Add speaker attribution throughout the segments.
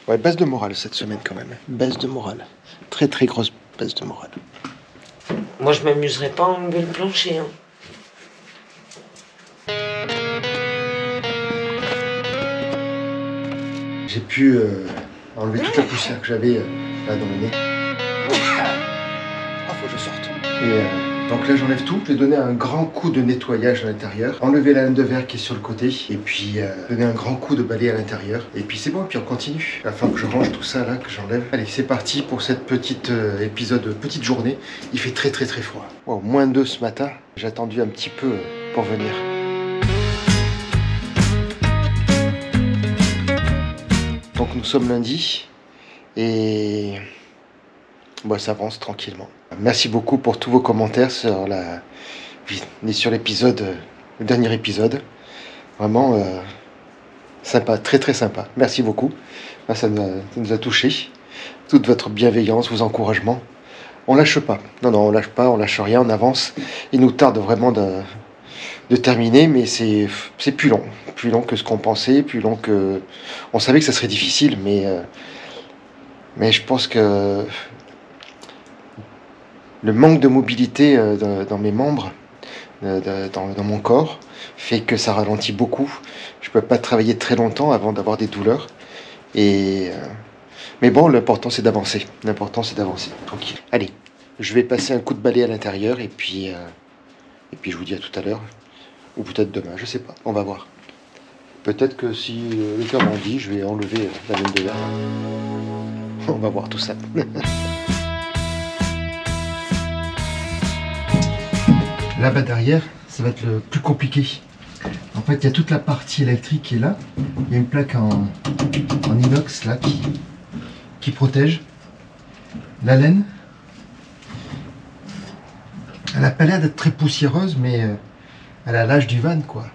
Speaker 1: Ouais, baisse de morale cette semaine quand même. Baisse de morale. Très très grosse baisse de morale.
Speaker 2: Moi, je m'amuserais pas à enlever le plancher. Hein.
Speaker 1: J'ai pu enlever toute la poussière que j'avais là dans le nez. Ah, faut que je sorte. Et donc là, j'enlève tout. Je vais donner un grand coup de nettoyage à l'intérieur. Enlever la laine de verre qui est sur le côté. Et puis donner un grand coup de balai à l'intérieur. Et puis c'est bon, et puis on continue. Il va falloir que je range tout ça là, que j'enlève. Allez, c'est parti pour cette petite petite journée. Il fait très très très froid. Wow, -2 ce matin. J'ai attendu un petit peu pour venir. Donc nous sommes lundi. Et bah, ça avance tranquillement. Merci beaucoup pour tous vos commentaires sur l'épisode, le dernier épisode. Vraiment sympa, très très sympa. Merci beaucoup. Ça nous a touchés. Toute votre bienveillance, vos encouragements. On lâche pas. Non, on lâche pas, on lâche rien, on avance. Il nous tarde vraiment de terminer, mais c'est plus long que ce qu'on pensait, plus long que... On savait que ça serait difficile, mais je pense que le manque de mobilité dans mes membres, dans mon corps, fait que ça ralentit beaucoup. Je ne peux pas travailler très longtemps avant d'avoir des douleurs. Mais bon, l'important c'est d'avancer. Tranquille. Allez, je vais passer un coup de balai à l'intérieur et puis je vous dis à tout à l'heure. Ou peut-être demain, je sais pas. On va voir. Peut-être que si le cœur m'en dit, je vais enlever la laine de verre. On va voir tout ça. Là-bas derrière, ça va être le plus compliqué. En fait, il y a toute la partie électrique qui est là. Il y a une plaque en inox là qui protège la laine. Elle n'a pas l'air d'être très poussiéreuse, mais elle a l'âge du van, quoi.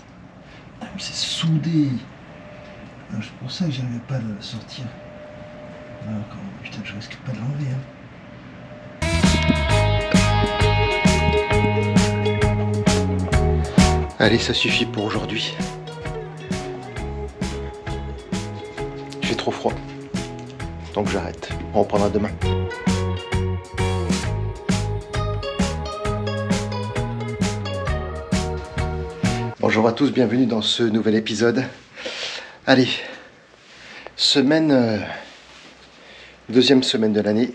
Speaker 1: C'est soudé. C'est pour ça que j'arrivais pas à le sortir. Putain, je risque pas de l'enlever. Hein. Allez, ça suffit pour aujourd'hui. Il fait trop froid. Donc j'arrête. On reprendra demain. Bonjour à tous, bienvenue dans ce nouvel épisode. Allez, deuxième semaine de l'année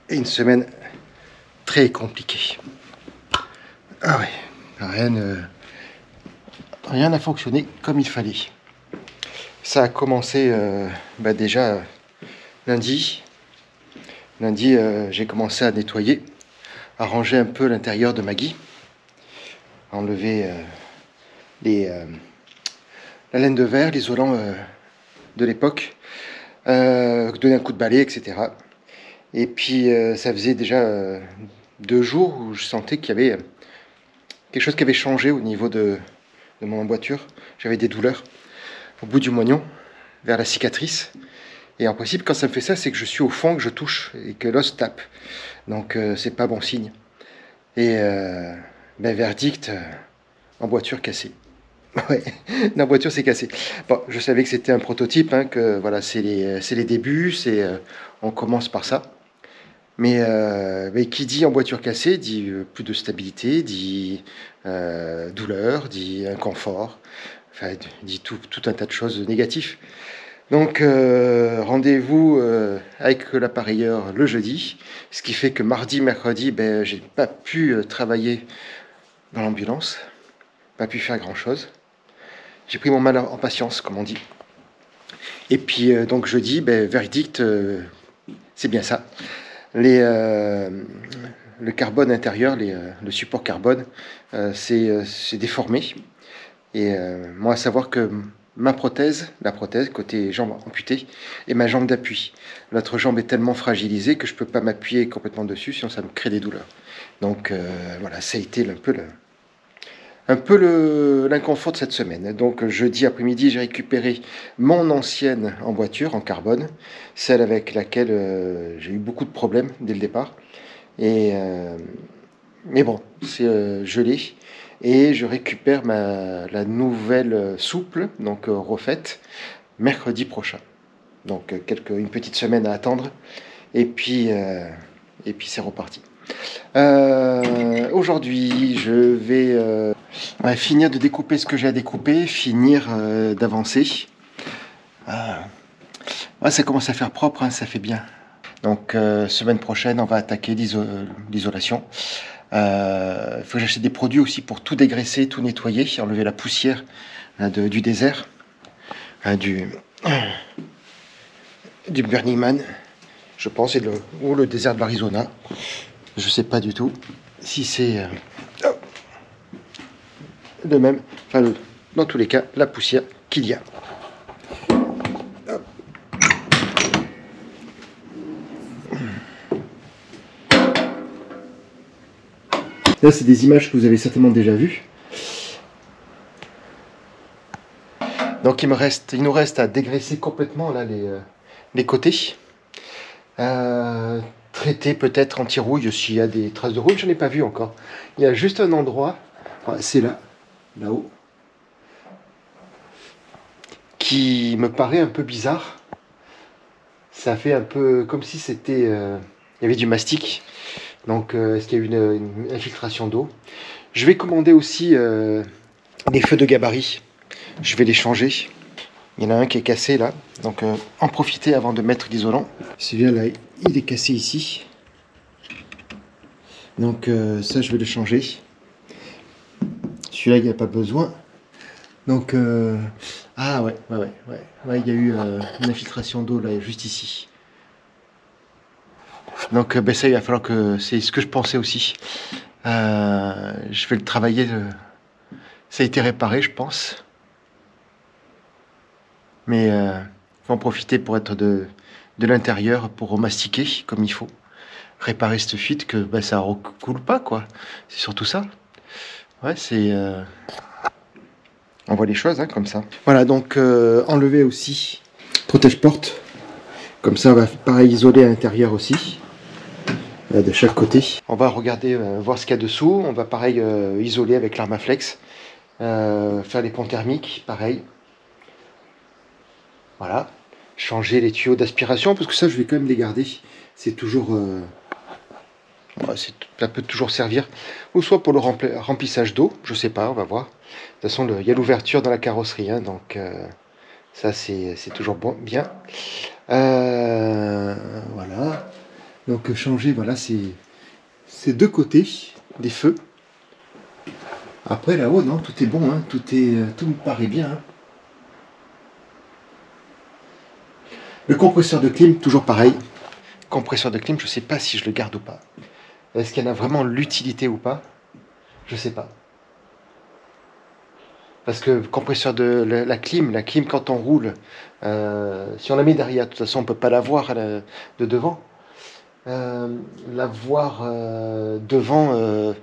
Speaker 1: et une semaine très compliquée. Ah oui, rien n'a fonctionné comme il fallait. Ça a commencé déjà lundi. Lundi, j'ai commencé à nettoyer, à ranger un peu l'intérieur de Maggie, à enlever la laine de verre, l'isolant de l'époque, donner un coup de balai, etc. Et puis ça faisait déjà 2 jours où je sentais qu'il y avait quelque chose qui avait changé au niveau de mon emboîture. J'avais des douleurs au bout du moignon, vers la cicatrice. Et en principe, quand ça me fait ça, c'est que je suis au fond, que je touche et que l'os tape. Donc c'est pas bon signe. Et verdict, emboîture cassée. Ouais, la voiture s'est cassée. Bon, je savais que c'était un prototype, hein, que voilà, c'est les débuts, on commence par ça. Mais qui dit emboîture cassée dit plus de stabilité, dit douleur, dit inconfort, enfin dit tout un tas de choses négatives. Donc rendez-vous avec l'appareilleur le jeudi, ce qui fait que mardi, mercredi, j'ai pas pu travailler dans l'ambulance, pas pu faire grand-chose. J'ai pris mon mal en patience, comme on dit. Et puis, donc, jeudi, verdict, c'est bien ça. Le carbone intérieur, le support carbone, c'est déformé. Et moi, à savoir que la prothèse, côté jambe amputée, et ma jambe d'appui. L'autre jambe est tellement fragilisée que je ne peux pas m'appuyer complètement dessus, sinon ça me crée des douleurs. Donc, voilà, ça a été un peu l'inconfort de cette semaine. Donc jeudi après-midi, j'ai récupéré mon ancienne emboîture en carbone, celle avec laquelle j'ai eu beaucoup de problèmes dès le départ. Mais bon, c'est gelé. Et je récupère la nouvelle souple, donc refaite, mercredi prochain. Donc une petite semaine à attendre. Et puis c'est reparti. Aujourd'hui, je vais finir de découper ce que j'ai à découper, finir d'avancer. Ça commence à faire propre, hein, ça fait bien. Donc semaine prochaine, on va attaquer l'isolation. Il faut que j'achète des produits aussi pour tout dégraisser, tout nettoyer, enlever la poussière du désert, du Burning Man, je pense, ou le désert de l'Arizona. Je sais pas du tout si c'est le même. Enfin, dans tous les cas, la poussière qu'il y a. Là, c'est des images que vous avez certainement déjà vues. Donc il nous reste à dégraisser complètement là les côtés. Traiter peut-être anti-rouille s'il y a des traces de rouille, je n'en ai pas vu encore. Il y a juste un endroit, c'est là-haut, qui me paraît un peu bizarre. Ça fait un peu comme si c'était, il y avait du mastic. Donc est-ce qu'il y a eu une infiltration d'eau? Je vais commander aussi des feux de gabarit. Je vais les changer. Il y en a un qui est cassé là, donc en profiter avant de mettre l'isolant. Celui-là, là, il est cassé ici. Donc ça, je vais le changer. Celui-là, il n'y a pas besoin. Donc, ah ouais, il y a eu une infiltration d'eau là, juste ici. Donc ça, il va falloir que... C'est ce que je pensais aussi. Je vais le travailler. Ça a été réparé, je pense. Mais faut en profiter pour être de l'intérieur, pour remastiquer comme il faut. Réparer cette fuite, que ça ne recoule pas, quoi. C'est surtout ça. Ouais, c'est... On voit les choses, hein, comme ça. Voilà, donc enlever aussi protège-porte. Comme ça, on va pareil isoler à l'intérieur aussi. De chaque côté. On va regarder, voir ce qu'il y a dessous. On va pareil isoler avec l'Armaflex. Faire les ponts thermiques, pareil. Voilà, changer les tuyaux d'aspiration, parce que ça, je vais quand même les garder. C'est toujours... ça peut toujours servir. Ou soit pour le remplissage d'eau, je sais pas, on va voir. De toute façon, il y a l'ouverture dans la carrosserie, hein, donc ça, c'est toujours bon, bien. Voilà. Donc, changer, voilà, ces deux côtés des feux. Après, là-haut, non, tout est bon, hein, tout me paraît bien. Hein. Le compresseur de clim, toujours pareil. Compresseur de clim, je ne sais pas si je le garde ou pas. Est-ce qu'il y en a vraiment l'utilité ou pas? Je ne sais pas. Parce que compresseur de la clim quand on roule, si on la met derrière, de toute façon on ne peut pas la voir de devant. La voir devant,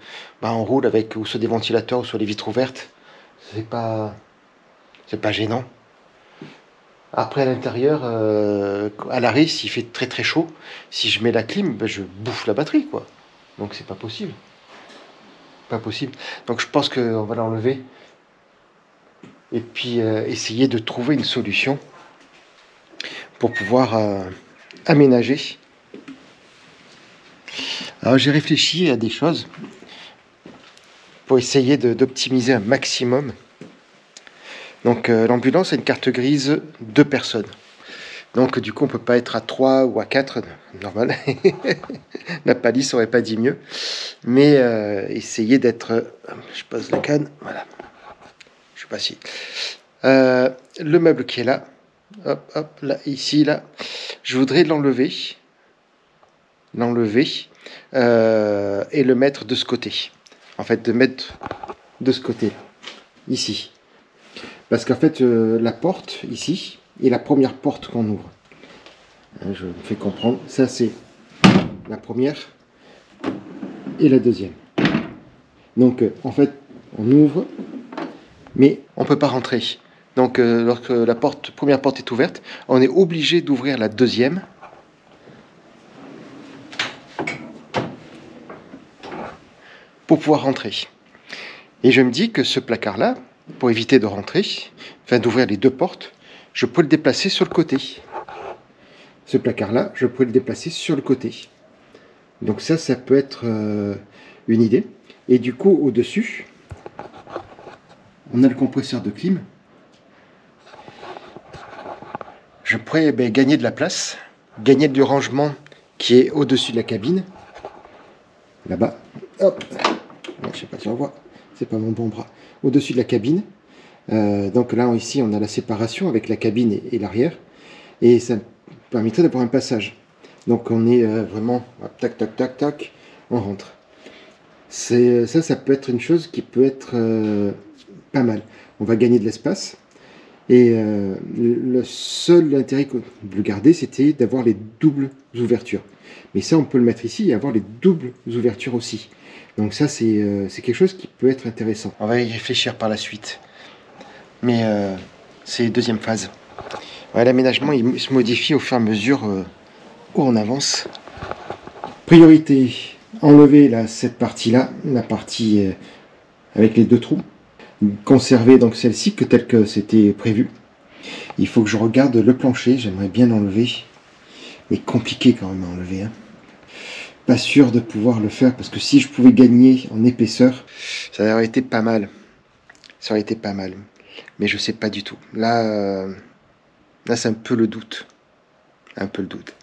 Speaker 1: on roule avec ou soit des ventilateurs ou soit les vitres ouvertes. C'est pas gênant. Après, à l'intérieur, à l'arrêt, s'il fait très très chaud, si je mets la clim, je bouffe la batterie, quoi. Donc c'est pas possible. Pas possible. Donc je pense qu'on va l'enlever. Et puis essayer de trouver une solution pour pouvoir aménager. Alors j'ai réfléchi à des choses pour essayer d'optimiser un maximum. Donc l'ambulance a une carte grise 2 personnes. Donc du coup on peut pas être à 3 ou à 4, normal. La palisse aurait pas dit mieux. Mais essayer d'être... Je pose la canne, voilà. Je sais pas si... le meuble qui est là, hop, là, ici, là, je voudrais l'enlever. Et le mettre de ce côté. En fait, de mettre de ce côté, ici. Parce qu'en fait, la porte, ici, est la première porte qu'on ouvre. Je me fais comprendre. Ça, c'est la première et la deuxième. Donc, en fait, on ouvre, mais on ne peut pas rentrer. Donc, lorsque la première porte est ouverte, on est obligé d'ouvrir la deuxième. Pour pouvoir rentrer. Et je me dis que ce placard-là, pour éviter de rentrer, enfin d'ouvrir les 2 portes, je peux le déplacer sur le côté. ce placard-là, je pourrais le déplacer sur le côté. Donc ça peut être une idée. Et du coup, au-dessus, on a le compresseur de clim. Je pourrais gagner de la place, gagner du rangement qui est au-dessus de la cabine. Là-bas, hop, je sais pas si on voit, c'est pas mon bon bras. Au-dessus de la cabine. Donc là, ici, on a la séparation avec la cabine et l'arrière. Et ça permettrait d'avoir un passage. Donc on est vraiment, tac, tac, tac, tac, on rentre. Ça peut être une chose qui peut être pas mal. On va gagner de l'espace. Et le seul intérêt de le garder, c'était d'avoir les doubles ouvertures. Mais ça, on peut le mettre ici et avoir les doubles ouvertures aussi. Donc ça, c'est quelque chose qui peut être intéressant. On va y réfléchir par la suite. Mais c'est deuxième phase. Ouais, l'aménagement, il se modifie au fur et à mesure où on avance. Priorité, enlever là, cette partie-là, la partie avec les 2 trous. Conserver donc celle-ci telle que c'était prévu. Il faut que je regarde le plancher, j'aimerais bien l'enlever. Mais compliqué quand même à enlever. Hein. Pas sûr de pouvoir le faire, parce que si je pouvais gagner en épaisseur, ça aurait été pas mal. Ça aurait été pas mal. Mais je sais pas du tout. Là c'est un peu le doute. Un peu le doute.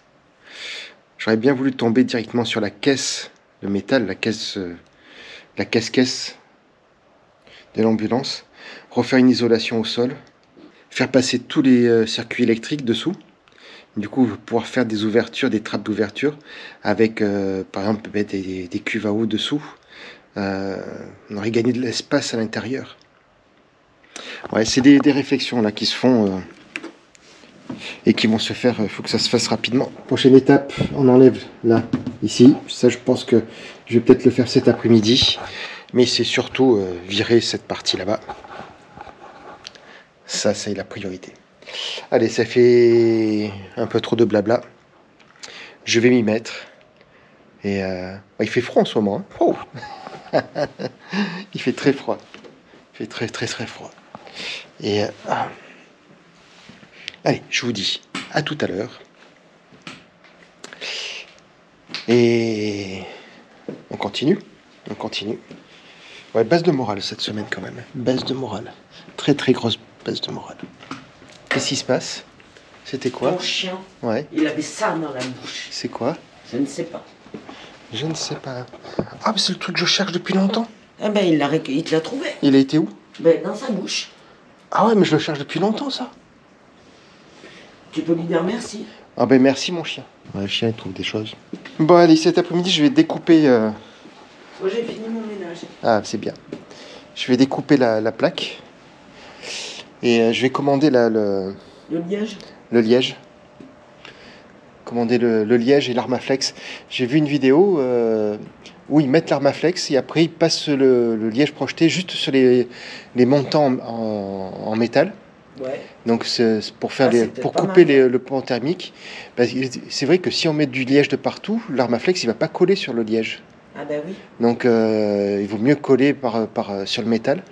Speaker 1: J'aurais bien voulu tomber directement sur la caisse de métal, la caisse de l'ambulance, refaire une isolation au sol, faire passer tous les circuits électriques dessous, du coup pouvoir faire des ouvertures, des trappes d'ouverture avec par exemple des cuves à eau dessous. On aurait gagné de l'espace à l'intérieur. Ouais, c'est des réflexions là qui se font et qui vont se faire. Il faut que ça se fasse rapidement. Prochaine étape, on enlève là, ici. Ça, je pense que je vais peut-être le faire cet après-midi. Mais c'est surtout virer cette partie là-bas. Ça, c'est la priorité. Allez, ça fait un peu trop de blabla. Je vais m'y mettre. Et il fait froid en ce moment. Hein. Oh il fait très froid. Il fait très très très froid. Et allez, je vous dis à tout à l'heure. Et on continue. On continue. Ouais, baisse de morale cette semaine quand même. Baisse de morale. Très très grosse baisse de morale. Qu'est-ce qui se passe? C'était quoi?
Speaker 2: Mon chien,
Speaker 1: ouais.
Speaker 2: Il avait ça dans la bouche.
Speaker 1: C'est quoi?
Speaker 2: Je ne sais pas.
Speaker 1: Je ne sais pas. Ah, mais c'est le truc que je cherche depuis longtemps.
Speaker 2: Eh ben, il te l'a trouvé.
Speaker 1: Il a été où?
Speaker 2: Ben, dans sa bouche.
Speaker 1: Ah ouais, mais je le cherche depuis longtemps, ça.
Speaker 2: Tu peux lui dire merci.
Speaker 1: Ah ben merci, mon chien. Ouais, le chien, il trouve des choses. Bon, allez, cet après-midi, je vais découper...
Speaker 2: Moi, j'ai fini mon ménage.
Speaker 1: Ah, c'est bien. Je vais découper la plaque. Et je vais commander
Speaker 2: Le liège.
Speaker 1: Le liège. Commander le liège et l'Armaflex. J'ai vu une vidéo où ils mettent l'Armaflex et après ils passent le liège projeté juste sur les montants en métal.
Speaker 2: Ouais.
Speaker 1: Donc c'est pour faire pour
Speaker 2: pas
Speaker 1: couper
Speaker 2: mal.
Speaker 1: le pan thermique. C'est vrai que si on met du liège de partout, l'Armaflex il va pas coller sur le liège.
Speaker 2: Ah ben oui.
Speaker 1: Donc il vaut mieux coller sur le métal.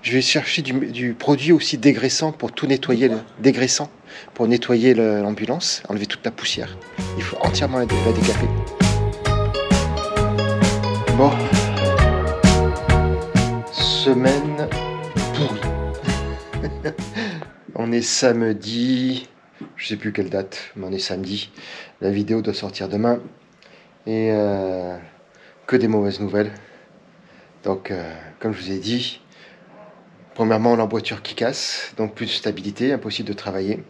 Speaker 1: Je vais chercher du produit aussi dégraissant pour tout nettoyer, dégraissant pour nettoyer l'ambulance, enlever toute la poussière. Il faut entièrement la décaper. Bon, semaine pourrie. On est samedi, je sais plus quelle date, mais on est samedi. La vidéo doit sortir demain. Et que des mauvaises nouvelles. Donc, comme je vous ai dit, premièrement, l'emboîture qui casse, donc plus de stabilité, impossible de travailler.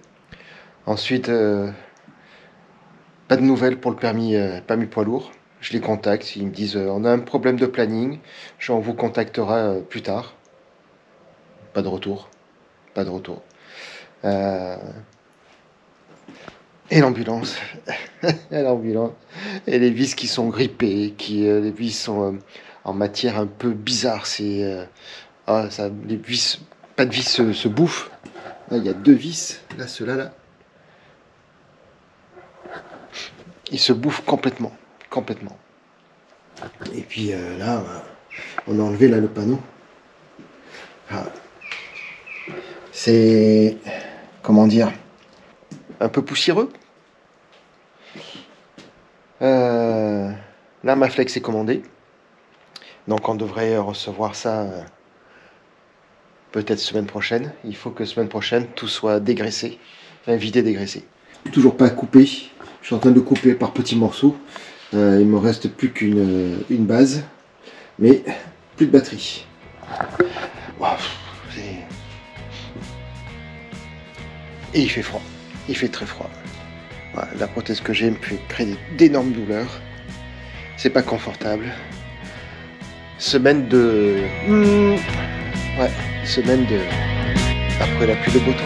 Speaker 1: Ensuite, pas de nouvelles pour le permis poids lourd. Je les contacte, ils me disent on a un problème de planning, on vous contactera plus tard. Pas de retour. Pas de retour. Et l'ambulance. L'ambulance. Et les vis qui sont grippées, les vis sont en matière un peu bizarre. Les vis, pas de vis se bouffent. Là, il y a 2 vis. Là, ceux-là, là. Ils se bouffent complètement. Complètement. Et puis là, on a enlevé là, le panneau. Ah. C'est... Comment dire? Un peu poussiéreux. L'armaflex est commandé. Donc on devrait recevoir ça peut-être semaine prochaine. Il faut que semaine prochaine tout soit dégraissé, enfin vidé, dégraissé. Toujours pas coupé. Je suis en train de couper par petits morceaux. Il me reste plus qu'une base, mais plus de batterie. Wow, et il fait froid. Il fait très froid. Voilà, la prothèse que j'ai me fait créer d'énormes douleurs. C'est pas confortable. Semaine de... Ouais, semaine de... Après la pluie, le beau temps.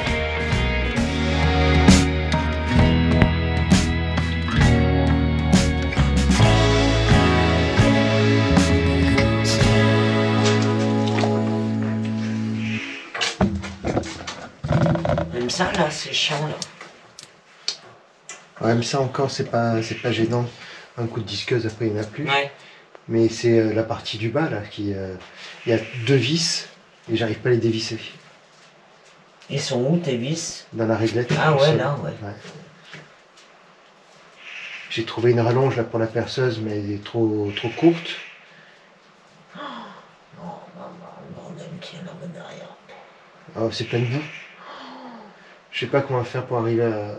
Speaker 2: Même ça, là, c'est chiant, là.
Speaker 1: Ouais, mais ça encore, c'est pas gênant. Un coup de disqueuse, après, il n'y en a plus.
Speaker 2: Ouais.
Speaker 1: Mais c'est la partie du bas, là, qui... Il y a 2 vis, et j'arrive pas à les dévisser.
Speaker 2: Ils sont où, tes vis?
Speaker 1: Dans la réglette.
Speaker 2: Ah ouais, là, ouais.
Speaker 1: J'ai trouvé une rallonge, là, pour la perceuse, mais elle est trop courte.
Speaker 2: Oh, bordel, qui est là-bas derrière.
Speaker 1: Oh, c'est plein de boue. Je sais pas comment faire pour arriver à...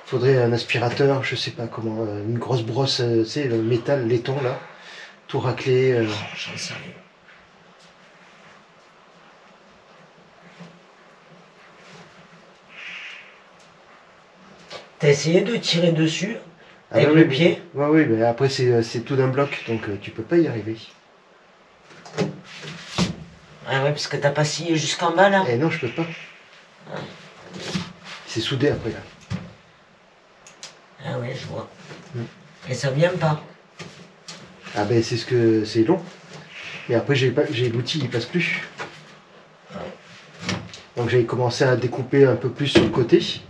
Speaker 1: Faudrait un aspirateur, je sais pas comment, une grosse brosse, tu sais, le métal, laiton là, tout raclé.
Speaker 2: J'en sais rien. T'as essayé de tirer dessus avec
Speaker 1: bah
Speaker 2: le
Speaker 1: oui,
Speaker 2: pied?
Speaker 1: Ouais, oui, mais après c'est tout d'un bloc, donc tu peux pas y arriver.
Speaker 2: Ah ouais, parce que t'as pas scié jusqu'en bas là?
Speaker 1: Eh non, je peux pas. C'est soudé après là.
Speaker 2: Ah ouais, je vois. Et ça vient pas?
Speaker 1: Ah ben c'est long. Mais après j'ai l'outil, il passe plus. Donc j'ai commencé à découper un peu plus sur le côté.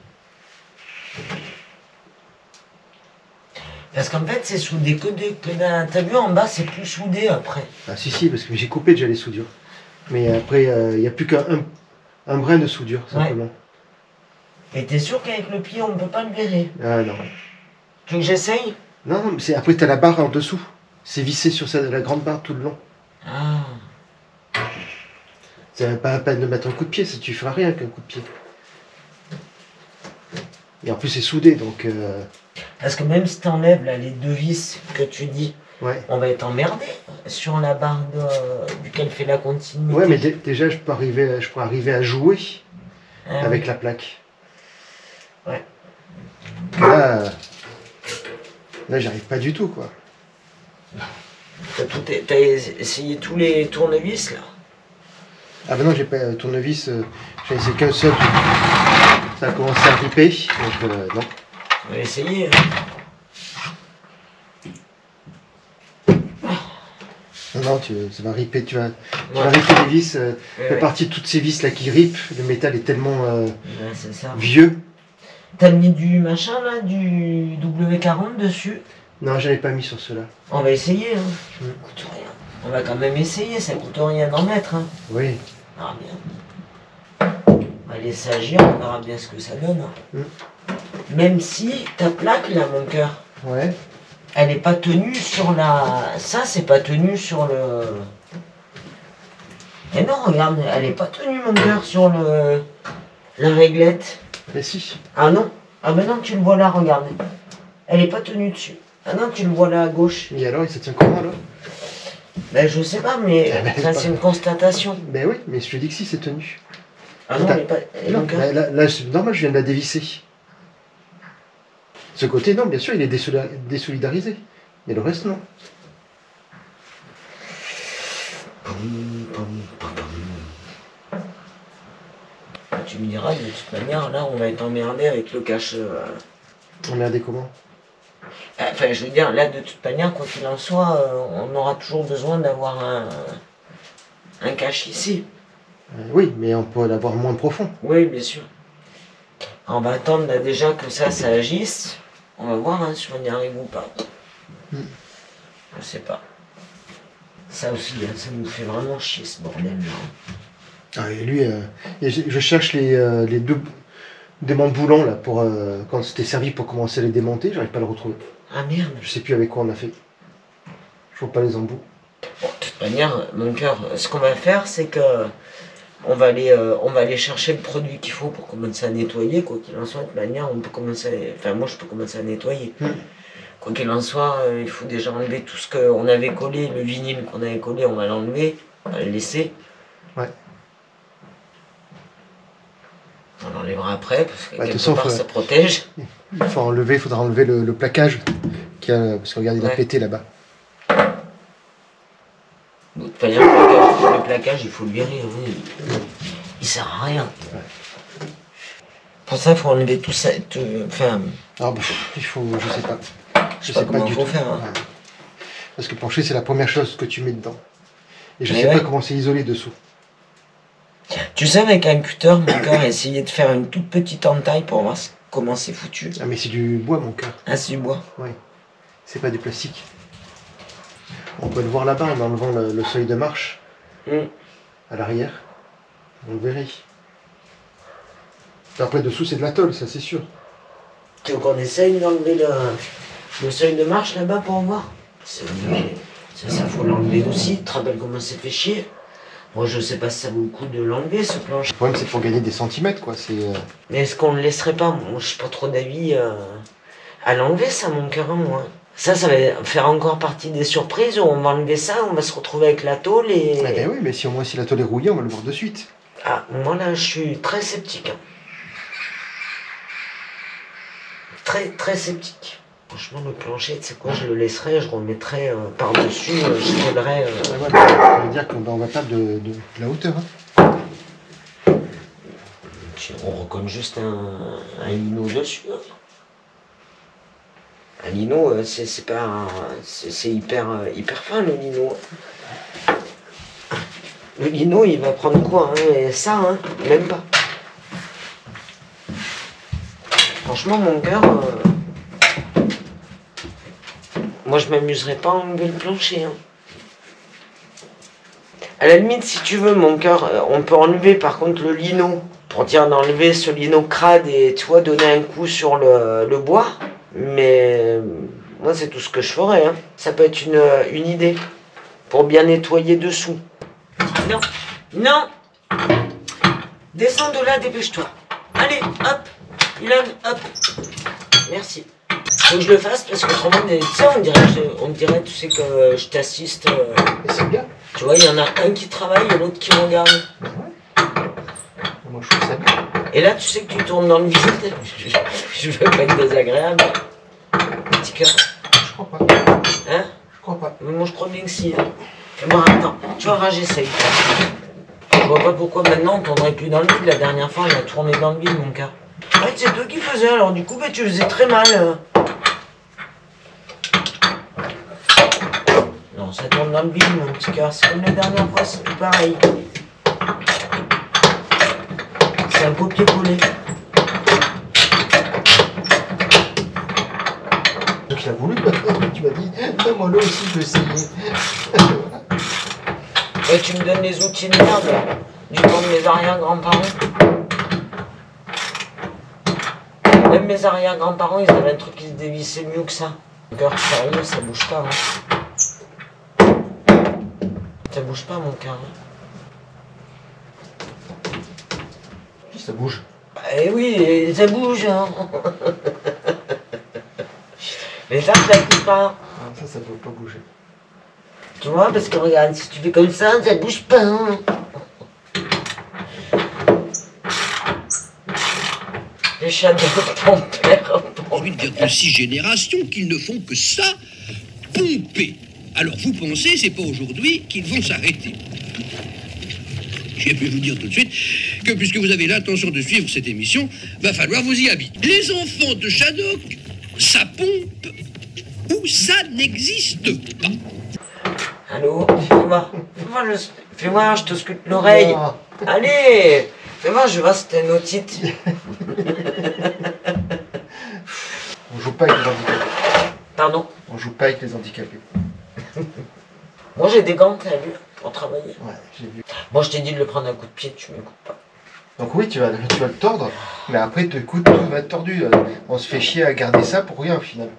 Speaker 2: Parce qu'en fait c'est soudé que t'as vu en bas c'est plus soudé après.
Speaker 1: Ah si, parce que j'ai coupé déjà les soudures. Mais après il n'y a plus qu'un brin de soudure simplement.
Speaker 2: Ouais. Et t'es sûr qu'avec le pied on ne peut pas le verrer?
Speaker 1: Ah non.
Speaker 2: Tu veux que j'essaye?
Speaker 1: Non, mais après tu as la barre en dessous. C'est vissé sur la grande barre tout le long.
Speaker 2: Ah.
Speaker 1: C'est même pas la peine de mettre un coup de pied, tu feras rien qu'un coup de pied. Et en plus c'est soudé donc...
Speaker 2: Parce que même si t'enlèves là les 2 vis que tu dis,
Speaker 1: ouais.
Speaker 2: On va être emmerdé sur la barre duquel fait la continuité.
Speaker 1: Ouais, mais déjà je peux arriver à jouer avec la plaque.
Speaker 2: Ouais.
Speaker 1: Là j'arrive pas du tout quoi.
Speaker 2: T'as essayé tous les tournevis là?
Speaker 1: Ah ben non, j'ai pas tournevis, j'ai essayé qu'un seul. Ça a commencé à ripper, donc non.
Speaker 2: On va essayer.
Speaker 1: Non, ça va ripper, tu vas ripper les vis. La partie de toutes ces vis là qui ripent, le métal est tellement
Speaker 2: c'est ça.
Speaker 1: vieux.
Speaker 2: T'as mis du machin là, du W40 dessus?
Speaker 1: Non, j'en ai pas mis sur ceux-là.
Speaker 2: On va essayer, hein. Ça coûte rien. On va quand même essayer, ça coûte rien d'en mettre, hein.
Speaker 1: Oui.
Speaker 2: Ah bien. On va laisser agir, on verra bien ce que ça donne. Même si ta plaque là, mon cœur.
Speaker 1: Ouais.
Speaker 2: Elle est pas tenue sur la... Ça, c'est pas tenu sur le... Eh non, regarde, elle est pas tenue, mon cœur, sur le... La réglette.
Speaker 1: Mais si.
Speaker 2: Ah non. Ah mais non, tu le vois là, regarde. Elle est pas tenue dessus. Ah non, tu le vois là à gauche.
Speaker 1: Et alors, il se tient comment là?
Speaker 2: Ben je sais pas, mais ça c'est une constatation.
Speaker 1: Ben oui, mais je te dis que si, c'est tenu.
Speaker 2: Ah non, elle est pas...
Speaker 1: Non, là c'est normal, je viens de la dévisser. Ce côté, non, bien sûr, il est désolidarisé. Mais le reste, non.
Speaker 2: Tu me diras, de toute manière, là, on va être emmerdé avec le cache...
Speaker 1: Emmerdé comment?
Speaker 2: Enfin, je veux dire, là, de toute manière, quoi qu'il en soit, on aura toujours besoin d'avoir un cache ici.
Speaker 1: Oui, mais on peut l'avoir moins profond.
Speaker 2: Oui, bien sûr. On va attendre là, déjà que ça agisse. On va voir hein, si on y arrive ou pas. Je sais pas. Ça aussi, hein, ça nous fait vraiment chier ce bordel là.
Speaker 1: Ah, et lui, je cherche les deux démonte boulons là pour quand c'était servi pour commencer à les démonter, j'arrive pas à le retrouver.
Speaker 2: Ah merde.
Speaker 1: Je sais plus avec quoi on a fait. Faut pas les embouts.
Speaker 2: Bon, de toute manière, mon cœur, ce qu'on va faire, c'est que on va aller chercher le produit qu'il faut pour commencer à nettoyer. Quoi qu'il en soit, de toute manière, on peut commencer. Enfin, moi, je peux commencer à nettoyer. Quoi qu'il en soit, il faut déjà enlever tout ce qu'on avait collé, le vinyle qu'on avait collé, on va l'enlever, on va le laisser.
Speaker 1: Ouais.
Speaker 2: On l'enlèvera après parce que quelque
Speaker 1: façon,
Speaker 2: part ça protège.
Speaker 1: Il faudra enlever le plaquage parce que regarde, il a pété là-bas.
Speaker 2: De toute manière, le plaquage, il faut le virer. Oui. Il sert à rien. Ouais. Pour ça, il faut enlever tout ça. Enfin.
Speaker 1: Ah bah, il faut, je sais pas.
Speaker 2: Je sais pas comment il faut faire. Hein.
Speaker 1: Ouais. Parce que plancher, c'est la première chose que tu mets dedans. Et je sais pas comment c'est isolé dessous.
Speaker 2: Tu sais, avec un cutter, mon cœur, essayer de faire une toute petite entaille pour voir comment c'est foutu.
Speaker 1: Ah mais c'est du bois, mon cœur.
Speaker 2: Ah, c'est du bois.
Speaker 1: Oui. C'est pas du plastique. On peut le voir là-bas en enlevant le seuil de marche à l'arrière. On le verrait. Après, dessous, c'est de la tôle, ça c'est sûr.
Speaker 2: Tu veux qu'on essaye d'enlever le seuil de marche là-bas pour voir? Ça, faut l'enlever aussi. Tu te rappelles comment c'est fait chier? Moi, je sais pas si ça vaut le coup de l'enlever, ce plancher.
Speaker 1: Le problème, c'est pour gagner des centimètres, quoi.
Speaker 2: Mais est-ce qu'on le laisserait pas? Moi, je suis pas trop d'avis à l'enlever, ça, mon cœur, moi. Ça va faire encore partie des surprises où on va enlever ça, on va se retrouver avec la tôle et...
Speaker 1: Eh ben oui, mais si au moins si la tôle est rouillée, on va le voir de suite.
Speaker 2: Ah, moi là, je suis très sceptique. Hein. Très, très sceptique. Franchement, le plancher, tu sais quoi, je le laisserai, je remettrai par-dessus, je collerai...
Speaker 1: Ouais, ça veut dire qu'on va pas de la hauteur. Hein.
Speaker 2: On recolle juste un lino dessus. Hein. Un lino, c'est pas... C'est hyper fin, le lino. Le lino, il va prendre quoi hein, et ça, hein, même pas. Franchement, mon cœur... moi, je m'amuserais pas à enlever le plancher. Hein. À la limite, si tu veux, mon cœur, on peut enlever par contre le lino. Pour dire d'enlever ce lino crade et, tu vois, donner un coup sur le bois. Mais moi, c'est tout ce que je ferais. Hein. Ça peut être une idée. Pour bien nettoyer dessous. Non, non. Descends de là, dépêche-toi. Allez, hop. Ilan, hop. Merci. Faut que je le fasse parce qu'autrement, tu sais, on dirait, tu sais, que je t'assiste.
Speaker 1: Et c'est bien.
Speaker 2: Tu vois, il y en a un qui travaille et l'autre qui regarde.
Speaker 1: Ouais. Moi, je trouve ça bien.
Speaker 2: Et là, tu sais que tu tournes dans le vide. Je veux pas être désagréable. Petit cœur.
Speaker 1: Je crois pas.
Speaker 2: Hein?
Speaker 1: Je crois pas.
Speaker 2: Mais moi, je crois bien que si. Hein. Fais-moi attends. Tu vois, j'essaye. Je vois pas pourquoi maintenant on tournerait plus dans le vide. La dernière fois, on a tourné dans le vide, mon cœur. Ouais, c'est toi qui faisais, alors du coup, bah, tu faisais très mal. Non, ça tourne dans le vide, mon petit cœur. C'est comme la dernière fois, c'est tout pareil. C'est un copier-coller.
Speaker 1: Donc il a voulu, tu m'as dit, moi là aussi je vais essayer.
Speaker 2: Et tu me donnes les outils de merde du temps de mes arrière-grands-parents. Même mes arrière-grands-parents, ils avaient un truc qui se dévissait mieux que ça. Mon cœur, sérieux, ça bouge pas. Hein. Ça bouge pas, mon cœur.
Speaker 1: Ça bouge.
Speaker 2: Eh oui, ça bouge. Hein. Mais ça bouge pas.
Speaker 1: Ah, ça peut pas bouger.
Speaker 2: Tu vois, parce que regarde, si tu fais comme ça bouge pas. Hein. Les chats de ton père.
Speaker 3: 8,6 générations qui ne font que ça, pomper. Alors vous pensez, c'est pas aujourd'hui qu'ils vont s'arrêter. Je vais vous dire tout de suite que puisque vous avez l'intention de suivre cette émission, va falloir vous y habiter. Les enfants de Shadok, ça pompe ou ça n'existe pas.
Speaker 2: Allô, fais-moi, je te scrute l'oreille. Allez, fais-moi, je vois si t'as une otite.
Speaker 1: On joue pas avec les handicapés.
Speaker 2: Pardon?
Speaker 1: On joue pas avec les handicapés.
Speaker 2: Moi j'ai des gants, t'as vu, pour travailler.
Speaker 1: Ouais, j'ai vu.
Speaker 2: Moi je t'ai dit de le prendre un coup de pied, tu m'écoutes pas.
Speaker 1: Donc oui, tu vas le tordre, mais après, écoute, tout va être tordu. On se fait chier à garder ça pour rien au final.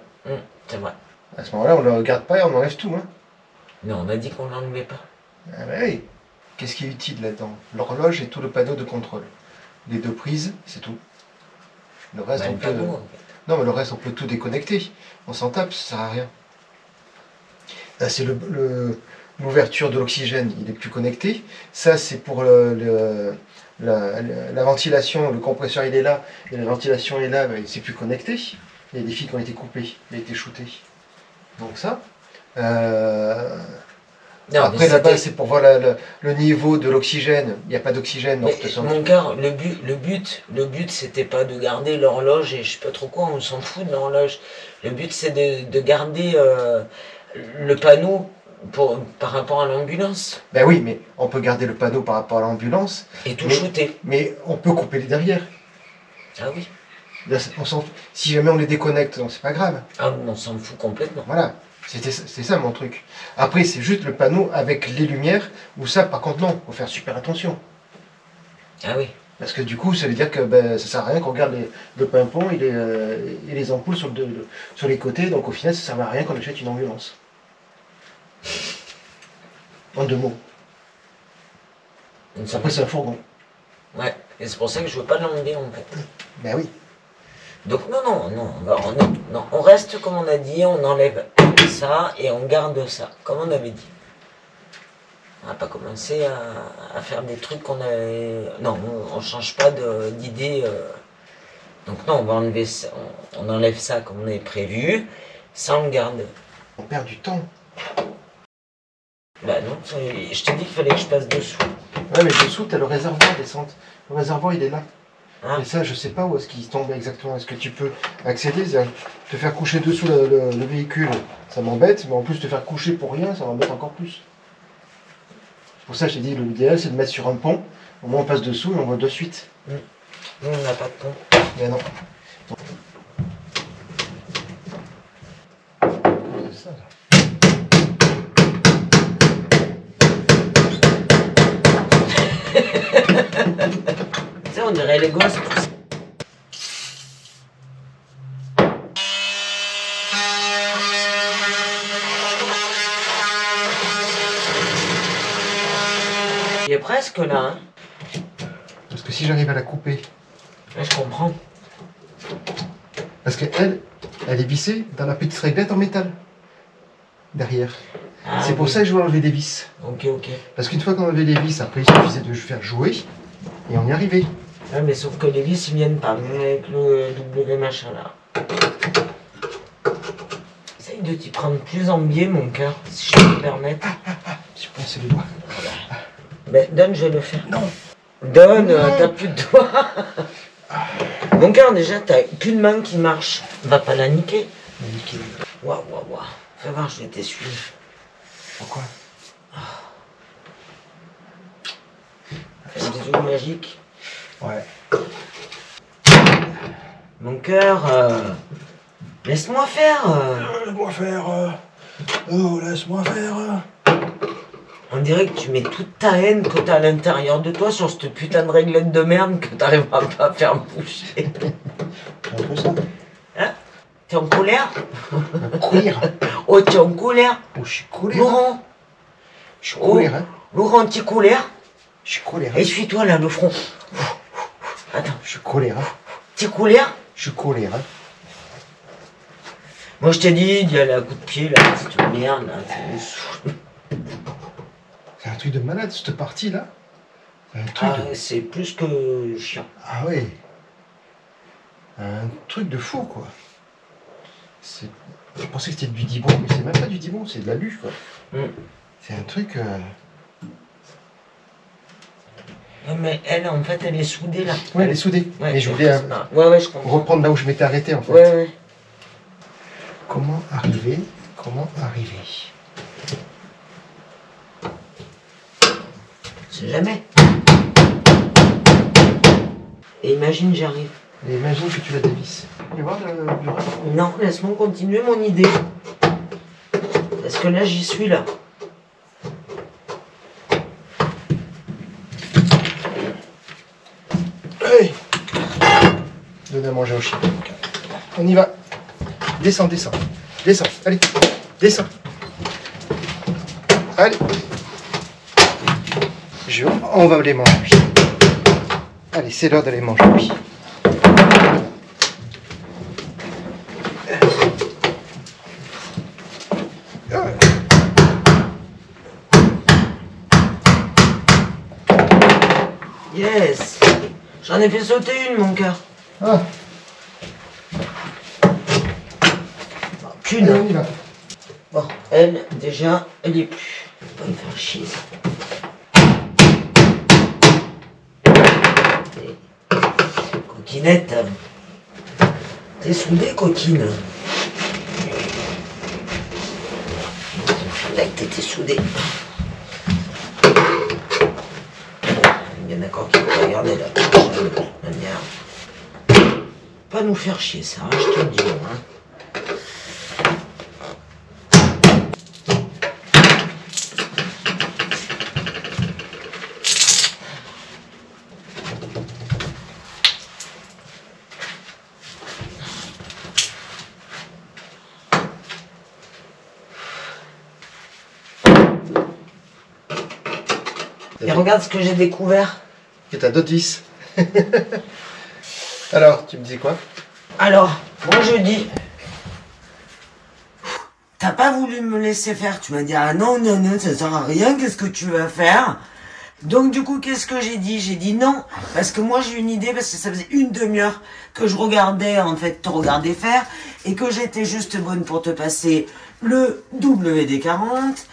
Speaker 2: C'est vrai.
Speaker 1: À ce moment-là, on le garde pas et on enlève tout. Hein.
Speaker 2: Mais on a dit qu'on l'enlevait pas.
Speaker 1: Ah bah oui. Qu'est-ce qui est utile là-dedans? L'horloge et tout le panneau de contrôle. Les 2 prises, c'est tout. Le reste,
Speaker 2: Bah,
Speaker 1: on
Speaker 2: le
Speaker 1: peut...
Speaker 2: panneau, en fait.
Speaker 1: Non, mais le reste, on peut tout déconnecter. On s'en tape, ça sert à rien. Là, c'est l'ouverture de l'oxygène, il est plus connecté. Ça, c'est pour la ventilation. Le compresseur, il est là. Et la ventilation est là, mais c'est plus connecté. Il y a des fils qui ont été coupés, il a été shooté. Donc ça.
Speaker 2: Non,
Speaker 1: Après, là-bas, c'est pour voir le niveau de l'oxygène. Il n'y a pas d'oxygène.
Speaker 2: Mais mon cœur, le but, c'était pas de garder l'horloge et je sais pas trop quoi, on s'en fout de l'horloge. Le but, c'est de garder le panneau par rapport à l'ambulance.
Speaker 1: Ben oui, mais on peut garder le panneau par rapport à l'ambulance.
Speaker 2: Et tout shooter.
Speaker 1: Mais on peut couper les derrière.
Speaker 2: Ah oui.
Speaker 1: Là, si jamais on les déconnecte, c'est pas grave.
Speaker 2: Ah, on s'en fout complètement.
Speaker 1: Voilà. C'est ça mon truc. Après, c'est juste le panneau avec les lumières, où ça, par contre, non, faut faire super attention.
Speaker 2: Ah oui.
Speaker 1: Parce que du coup, ça veut dire que ça sert à rien qu'on regarde le pimpon et les ampoules sur les côtés, donc au final, ça sert à rien qu'on achète une ambulance. En 2 mots. Après, c'est un fourgon.
Speaker 2: Ouais, et c'est pour ça que je veux pas l'enlever en fait.
Speaker 1: Ben oui.
Speaker 2: Donc non, on reste comme on a dit, on enlève ça et on garde ça, comme on avait dit. On va pas commencer à faire des trucs qu'on avait... Non, on change pas d'idée. Donc non, on va enlever ça, on enlève ça comme on avait prévu, ça on garde.
Speaker 1: On perd du temps.
Speaker 2: Bah non, je t'ai dit qu'il fallait que je passe dessous.
Speaker 1: Ouais, mais dessous, t'as le réservoir descente. Le réservoir, il est là.
Speaker 2: Hein?
Speaker 1: Et ça, je sais pas où est-ce qu'il tombe exactement. Est-ce que tu peux accéder, te faire coucher dessous le véhicule, ça m'embête, mais en plus te faire coucher pour rien, ça m'embête encore plus. C'est pour ça que j'ai dit, l'idéal, c'est de mettre sur un pont. Au moins, on passe dessous et on voit de suite.
Speaker 2: Nous, on n'a pas de pont.
Speaker 1: Mais non. C'est ça, là.
Speaker 2: Tu sais, on dirait les gosses. Il est presque là, hein.
Speaker 1: Parce que si j'arrive à la couper,
Speaker 2: Ouais, je comprends.
Speaker 1: parce qu'elle est vissée dans la petite réglette en métal. Derrière.
Speaker 2: Ah,
Speaker 1: c'est pour
Speaker 2: oui.
Speaker 1: ça que je veux enlever des vis.
Speaker 2: Ok.
Speaker 1: Parce qu'une fois qu'on enlevait les vis, après il suffisait de faire jouer et on y arrivait.
Speaker 2: Ouais, mais sauf que les vis, ils viennent pas, même avec le W machin là. Essaye de t'y prendre plus en biais, mon cœur, si je peux me permettre.
Speaker 1: Je pense les doigts.
Speaker 2: Ben, donne, je vais le faire.
Speaker 1: Non.
Speaker 2: Donne,
Speaker 1: Non.
Speaker 2: t'as plus de doigts. Mon cœur, déjà, t'as plus de main qui marche. Va pas la niquer. Waouh. Fais voir, je vais t'essuyer.
Speaker 1: Pourquoi?
Speaker 2: Fais un bisou magique.
Speaker 1: Ouais.
Speaker 2: Mon cœur, laisse-moi faire.
Speaker 1: Laisse-moi faire. Oh, laisse-moi faire.
Speaker 2: On dirait que tu mets toute ta haine que t'as à l'intérieur de toi sur cette putain de réglette de merde que t'arriveras pas à faire bouger.
Speaker 1: C'est un peu ça.
Speaker 2: Hein? T'es en colère?
Speaker 1: Courir.
Speaker 2: Oh, t'es en colère?
Speaker 1: Oh, je suis colère.
Speaker 2: Laurent?
Speaker 1: Je suis colère, hein.
Speaker 2: Laurent, t'es colère?
Speaker 1: Je suis colère.
Speaker 2: Essuie-toi là, le front. Attends,
Speaker 1: Je suis colère, hein.
Speaker 2: t'es colère?
Speaker 1: Je suis colère, hein.
Speaker 2: Moi je t'ai dit d'y aller à coup de pied là, cette merde là, tu me saoules.
Speaker 1: C'est un truc de malade, cette partie-là. C'est un truc de...
Speaker 2: C'est plus que chiant.
Speaker 1: Ah ouais. Un truc de fou, quoi. Je pensais que c'était du dibon, mais c'est même pas du dibon, c'est de la lue, quoi. C'est un truc...
Speaker 2: Non, mais elle, en fait, elle est soudée là.
Speaker 1: Ouais, elle est soudée.
Speaker 2: Ouais,
Speaker 1: mais je voulais
Speaker 2: ouais, je comprends.
Speaker 1: reprendre là où je m'étais arrêté, en fait.
Speaker 2: Ouais.
Speaker 1: Comment arriver?
Speaker 2: C'est jamais. Et imagine, j'arrive.
Speaker 1: Et imagine que tu la dévisses. Tu veux voir le bureau?
Speaker 2: Non, laisse-moi continuer mon idée. Parce que là, j'y suis là.
Speaker 1: Hey, donne à manger au chien. On y va. Descends. Allez, descends. Allez. On va les manger. Allez, c'est l'heure d'aller manger. Oui.
Speaker 2: Yes. J'en ai fait sauter une, mon cœur.
Speaker 1: Ah.
Speaker 2: Qu'une.
Speaker 1: On y va.
Speaker 2: Bon, elle, déjà, elle est plus. Pas me faire chier, ça. Coquinette. T'es soudée, coquine. Là que t'étais soudée. Bien d'accord qu'il faut regarder là. Pas nous faire chier, ça, je te le dis, hein. Et regarde ce que j'ai découvert.
Speaker 1: Que t'as d'autres vis. Alors, tu me dis quoi?
Speaker 2: Alors, moi je dis... T'as pas voulu me laisser faire. Tu m'as dit, ah non, non, non, ça sert à rien, qu'est-ce que tu vas faire? Donc du coup, qu'est-ce que j'ai dit? J'ai dit non, parce que moi j'ai une idée, parce que ça faisait une demi-heure que je regardais, en fait, te regarder faire, et que j'étais juste bonne pour te passer le WD-40,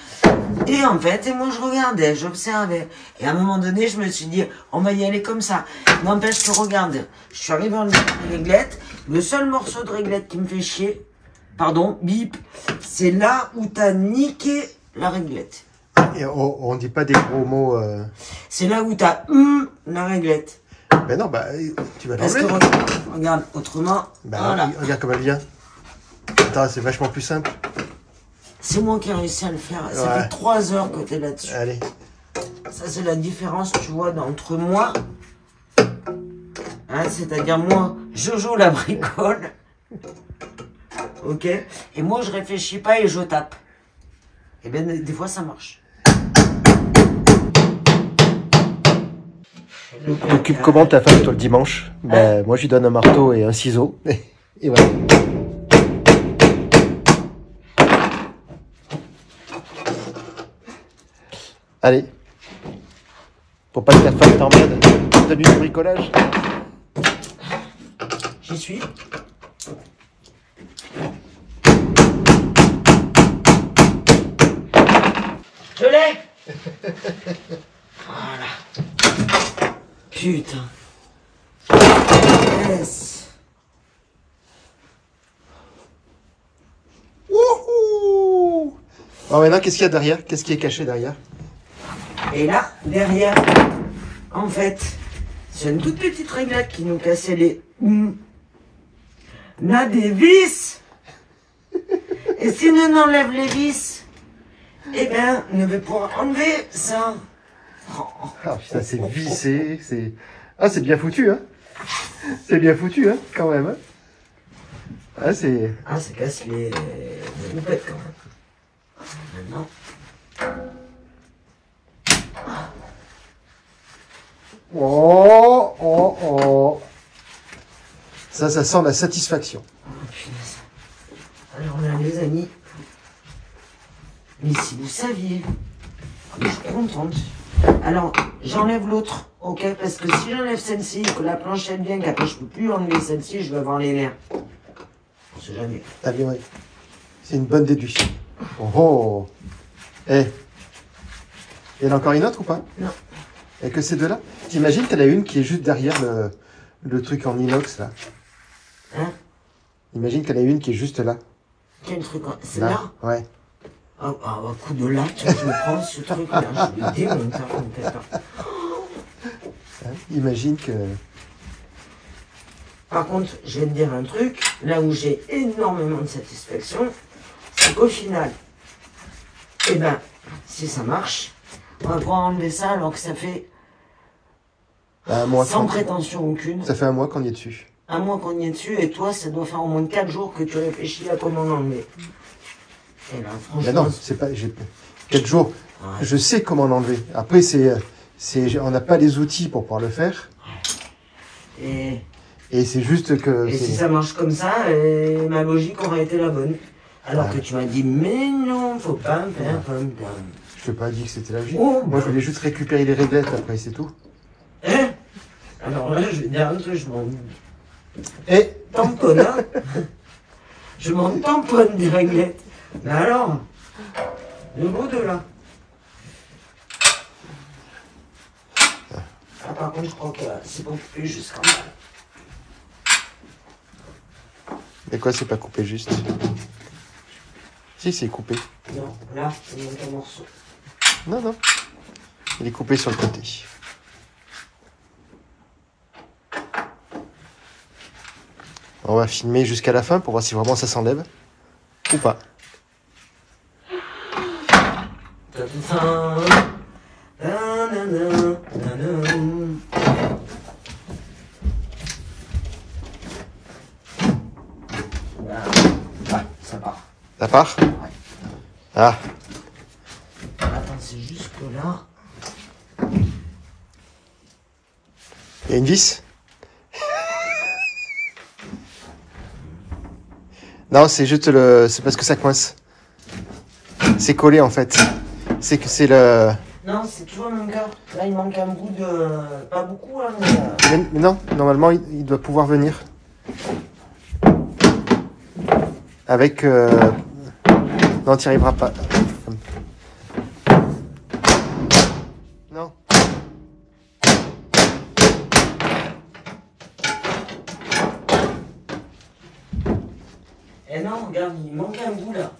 Speaker 2: et en fait, et moi je regardais, j'observais, et à un moment donné, je me suis dit, on va y aller comme ça. N'empêche que regarde, je suis arrivé en réglette, le seul morceau de réglette qui me fait chier, pardon, bip, c'est là où t'as niqué la réglette.
Speaker 1: Et on dit pas des gros mots.
Speaker 2: C'est là où t'as la réglette.
Speaker 1: Ben non, bah tu vas
Speaker 2: Parce
Speaker 1: l'enlever.
Speaker 2: que regarde, autrement,
Speaker 1: Ben
Speaker 2: voilà.
Speaker 1: regarde comme elle vient. Attends, c'est vachement plus simple.
Speaker 2: C'est moi qui ai réussi à le faire. Ça
Speaker 1: Ouais.
Speaker 2: fait 3 heures que t'es là-dessus.
Speaker 1: Allez.
Speaker 2: Ça, c'est la différence, tu vois, entre moi, hein, c'est-à-dire moi, Jojo la bricole, ok, et moi, je réfléchis pas et je tape. Et bien, des fois, ça marche.
Speaker 1: Tu occupes comment ta femme, toi, le dimanche? Ben, moi, je lui donne un marteau et un ciseau. Et voilà. Allez. Pour pas que ta femme t'emmerde. T'as mis du bricolage?
Speaker 2: J'y suis. Je l'ai. Voilà. Putain. Yes.
Speaker 1: Wouhou! Alors maintenant, qu'est-ce qu'il y a derrière? Qu'est-ce qui est caché derrière?
Speaker 2: Et là, derrière, en fait, c'est une toute petite réglette qui nous cassait les... On a des vis. Et si on enlève les vis, eh bien, on va pouvoir enlever ça.
Speaker 1: Ah putain, c'est vissé, c'est... Ah, c'est bien foutu, hein? C'est bien foutu, hein, quand même, hein? Ah, c'est...
Speaker 2: Ah, ça casse les loupettes quand même. Maintenant...
Speaker 1: Oh, oh, oh. Ça sent la satisfaction.
Speaker 2: Oh, punaise. Alors là, les amis, mais si vous saviez, je suis contente. Alors, j'enlève l'autre, ok? Parce que si j'enlève celle-ci, que la planchette vient, qu'après je peux plus enlever celle-ci, je vais avoir les nerfs. On sait jamais.
Speaker 1: Ah bien, ouais. C'est une bonne déduction. Oh, oh. Eh. Il y en a encore une autre ou pas?
Speaker 2: Non.
Speaker 1: Et que ces deux-là? T'imagines qu'elle a une qui est juste derrière le truc en inox, là.
Speaker 2: Hein?
Speaker 1: Imagine qu'elle a une qui est juste là.
Speaker 2: Quel truc? C'est là?
Speaker 1: Ouais.
Speaker 2: Ah, un coup de latte, je me prends ce truc-là, je le démonte, hein, je ne fais pas.
Speaker 1: Hein, imagine que...
Speaker 2: Par contre, je vais te dire un truc, là où j'ai énormément de satisfaction, c'est qu'au final, eh ben, si ça marche, on va pouvoir enlever ça alors que ça fait,
Speaker 1: un mois
Speaker 2: sans
Speaker 1: qu'on-
Speaker 2: prétention aucune,
Speaker 1: Ça fait un mois qu'on y est dessus.
Speaker 2: un mois qu'on y est dessus, et toi, ça doit faire au moins 4 jours que tu réfléchis à comment l'enlever. Et là,
Speaker 1: Mais
Speaker 2: franchement,
Speaker 1: non, c'est pas... 4 jours.
Speaker 2: Ouais.
Speaker 1: Je sais comment l'enlever. Après, on n'a pas les outils pour pouvoir le faire.
Speaker 2: Et
Speaker 1: c'est juste que...
Speaker 2: si ça marche comme ça, ma logique aurait été la bonne. Alors que tu m'as dit, mais non, faut pas me faire comme ça.
Speaker 1: Je t'ai pas dit que c'était logique.
Speaker 2: Oh,
Speaker 1: moi, je voulais juste récupérer les réglettes après, c'est tout.
Speaker 2: Alors là, je vais dire un truc, je m'en
Speaker 1: Et
Speaker 2: tamponne, hein. Je m'en tamponne des réglettes. Mais alors, le bout de là. Ah, par contre, je crois que c'est pas coupé jusqu'en bas.
Speaker 1: Mais quoi, c'est pas coupé juste? Si, c'est coupé.
Speaker 2: Non, là, il manque un morceau.
Speaker 1: Non, non. Il est coupé sur le côté. On va filmer jusqu'à la fin pour voir si vraiment ça s'enlève ou pas.
Speaker 2: Ouais, ça part.
Speaker 1: Ça part?
Speaker 2: Ouais.
Speaker 1: Ah,
Speaker 2: Attends, c'est juste que là.
Speaker 1: il y a une vis? Non, c'est juste c'est parce que ça coince. C'est collé en fait. C'est que c'est le...
Speaker 2: Non, c'est tu vois mon gars. Là, il manque un bout de. Pas beaucoup, hein,
Speaker 1: Mais non, normalement, il doit pouvoir venir. Avec... Non, tu n'y arriveras pas. Non.
Speaker 2: Eh non, regarde, il manque un bout là.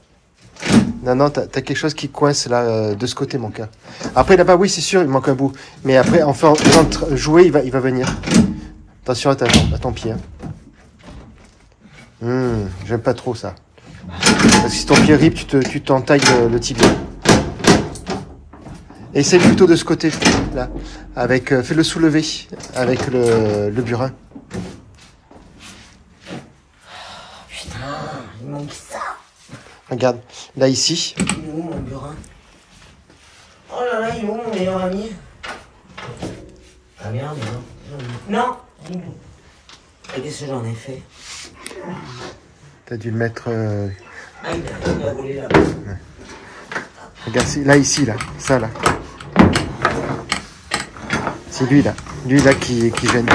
Speaker 1: Non, non, t'as quelque chose qui coince là, de ce côté, mon gars. Après, là-bas, oui, c'est sûr, il manque un bout. Mais après, en faisant jouer, il va venir. Attention à ton pied. Hein. J'aime pas trop ça. Parce que si ton pied rip, tu t'entailles le tibia. Essaye plutôt de ce côté, là. Fais-le soulever avec le burin.
Speaker 2: Putain, il manque ça.
Speaker 1: Regarde, là, ici.
Speaker 2: Il est où mon burin? Oh là là, il est où mon meilleur ami? Ah merde, non. Non. Et qu'est-ce que j'en ai fait?
Speaker 1: T'as dû le mettre...
Speaker 2: Ah, il a volé là.
Speaker 1: Regarde, là, ici, là. Ça, là. C'est lui, là. Lui, là, qui gêne.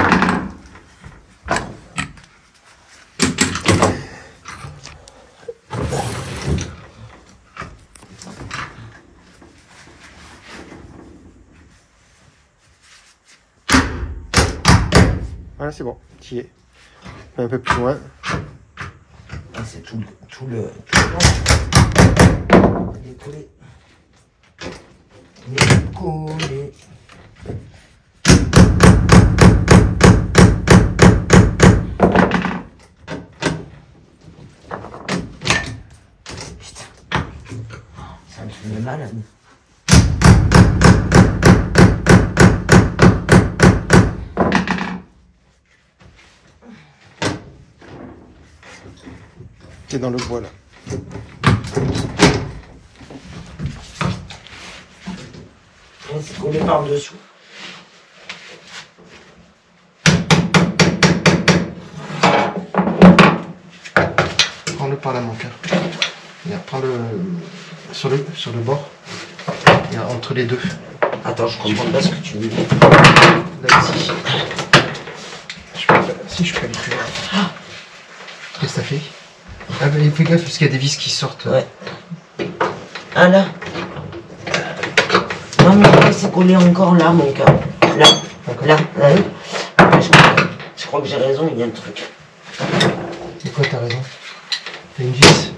Speaker 1: Voilà, c'est bon. Tu y es. Un peu plus loin.
Speaker 2: Ah, c'est tout le long. Il est collé. Il est collé. Putain. Ça me fait malade.
Speaker 1: C'est dans le bois, là.
Speaker 2: C'est collé par-dessous.
Speaker 1: Prends-le par là, mon cœur. Prends-le sur le bord. Et entre les deux.
Speaker 2: Attends, je comprends pas ce que tu me dis.
Speaker 1: Là, ici. Si, je peux aller plus loin. Qu'est-ce que t'as fait? Ah, bah, fais gaffe parce qu'il y a des vis qui sortent.
Speaker 2: Ouais. Ah là. Non mais là, c'est collé encore là, mon cœur. Là.
Speaker 1: D'accord.
Speaker 2: Là. Après, je crois que j'ai raison, il y a un truc.
Speaker 1: C'est quoi, t'as raison? T'as une vis?